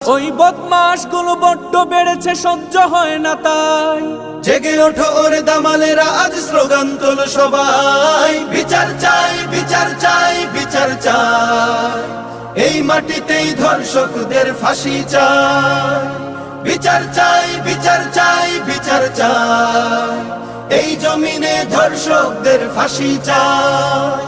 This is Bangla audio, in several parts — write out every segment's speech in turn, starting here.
ওই বদমাশ গুলো বড্ড বেড়েছে, সহ্য হয় না তাই। জেগে ওঠো ওরে দামালেরা, আজ স্লোগান তোলো সবাই। বিচার চাই, বিচার চাই, বিচার চাই। এই মাটিতেই ধর্ষকদের ফাঁসি চাই। বিচার চাই, বিচার চাই, বিচার চাই। এই জমিনে ধর্ষকদের ফাঁসি চাই।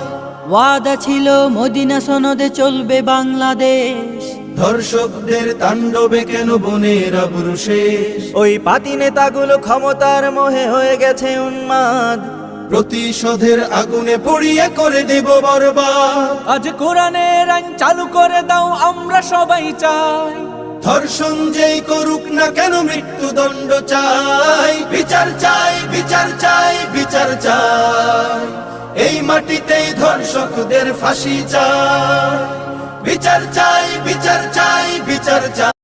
ওয়াদা ছিল মদিনা সনদে চলবে বাংলাদেশ, ধর্ষকদের তাণ্ডবে কেন বনের আবরু শেষ? ওই পাতি নেতাগুলো ক্ষমতার মোহে হয়ে গেছে উন্মাদ। প্রতিশোধের আগুনে পুড়িয়ে করে দেব বরবাদ। আজ কোরআনের আইন চালু করে দাও, আমরা সবাই চাই। ধর্ষণ যেই করুক না কেন মৃত্যুদণ্ড চাই। বিচার চাই, বিচার চাই, বিচার চাই। এই মাটিতেই ধর্ষকদের ফাঁসি চাই। বিচার চাই, বিচার চাই, বিচার চাই।